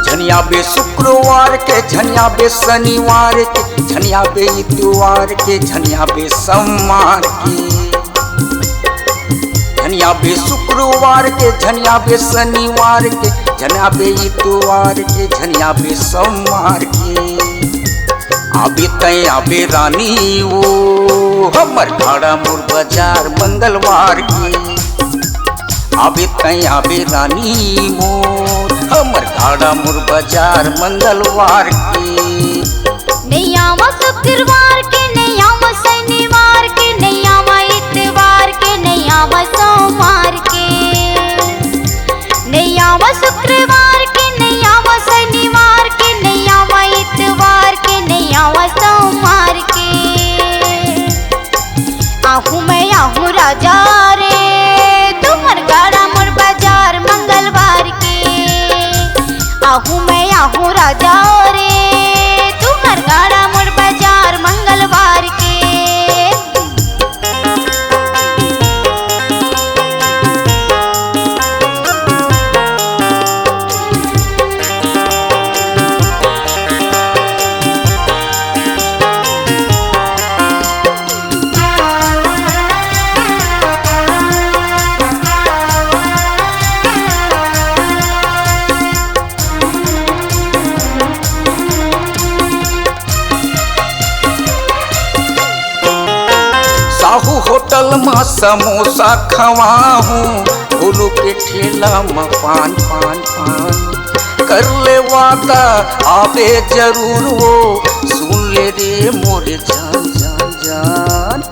झनिया बे शुक्रवार के, झनिया बे शनिवार के, झनिया बे इतवार के, झनिया बे सोमवार के। झनिया बे शुक्रवार के, झनिया बे शनिवार के, झनिया बे इतवार के, झनिया बे सोमवार के। आबे तय आबे रानी वो हमर भाड़ा मोर बाजार मंगलवार के। आबे तय आबे रानी मोर हमर भाड़ा मोर बाजार मंगलवार के। नहीं आवा शुक्रवार के, नहीं आवा शनिवार के, नहीं आवा इतवार के, नहीं आवा सोमवार के। नहीं आवा शुक्रवार के, नहीं आवा शनिवार के, नहीं आवा इतवार के, नहीं आवा सोमवार के। आहू मैं आहू राजा रे तुम्हार गाड़ा मोर बाजार मंगलवार के। आहू मैं आहू राजा रे तुम्हार गाड़ा मोर बाजार मंगलवार के। साहू होटल में समोसा खवाहूँ, भोलू के ठेला में पान पान पान। कर ले वादा आवे जरूर वो, सुन ले रे मोरे जान जान जान।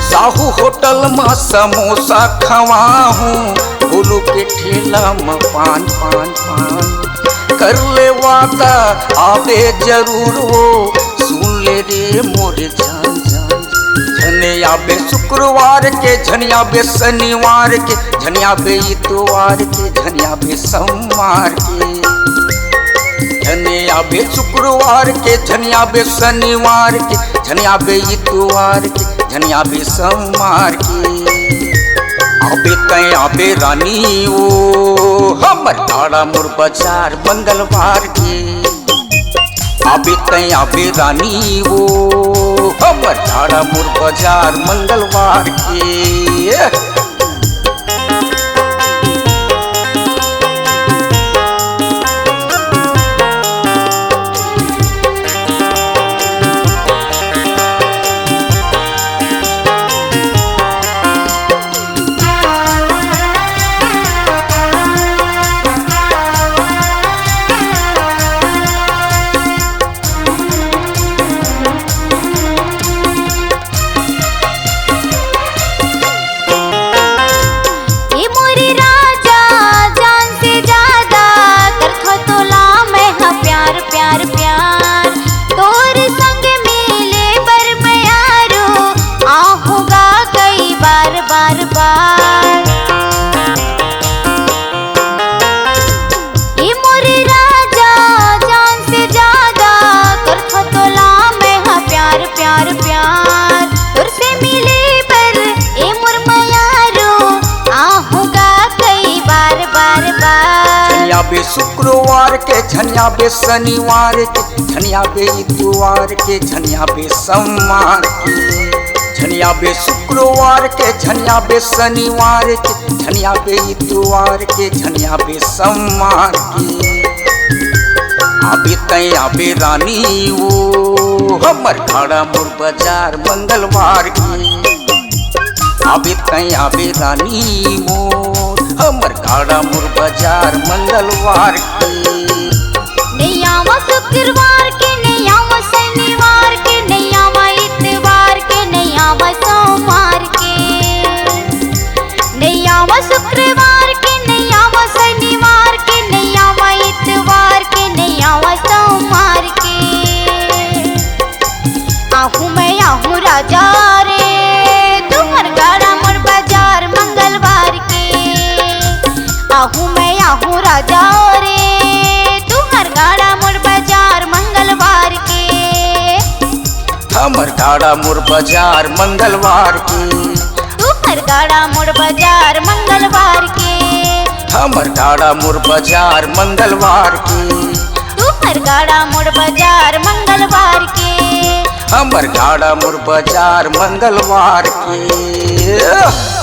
साहू होटल में समोसा खवाहूँ, भोलू के ठेला में पान पान पान। कर ले वादा आवे जरूर वो, सुन ले रे मोरे जान जान। झनिया बे शुक्रवार के, झनिया बे शनिवार के, झनिया बे इतवार के, झनिया बे सोमवार के। झनिया बे शुक्रवार के, झनिया बे शनिवार के, झनिया बे इतवार के, झनिया बे सोमवार के। आबे तय आबे रानी ओ हमर भाड़ा मोर बाजार मंगलवार के। आबे तय आबे रानी वो हमर भाड़ा मोर बाजार मंगलवार के। झनिया बे शुक्रवार के, झनिया बे शनिवार के, झनिया बे इतवार के, झनिया बे सोमवार के। झनिया बे शुक्रवार के, झनिया बे शनिवार के, झनिया बे इतवार के, झनिया बे सोमवार के। आबे तय आबे रानी वो हमर भाड़ा मोर बाजार मंगलवार के। आबे तय आबे रानी मोर हमर भाड़ा मोर बाजार मंगलवार के। नहीं आवा शुक्रवार के, नहीं आवा शनिवार के, नहीं आवा इतवार के, नहीं आवा सोमवार के। नहीं आवा शुक्रवार के, नहीं आवा शनिवार आहू मैं आहू राजा रे तुहर गाड़ा मोर बाजार मंगलवार के हमर गाड़ा मोर बाजार मंगलवार के तुहर गाड़ा मोर बाजार मंगलवार के हमर गाड़ा मोर बाजार मंगलवार के तुहर गाड़ा मोर बाजार मंगलवार के हमर गाड़ा मोर बाजार मंगलवार के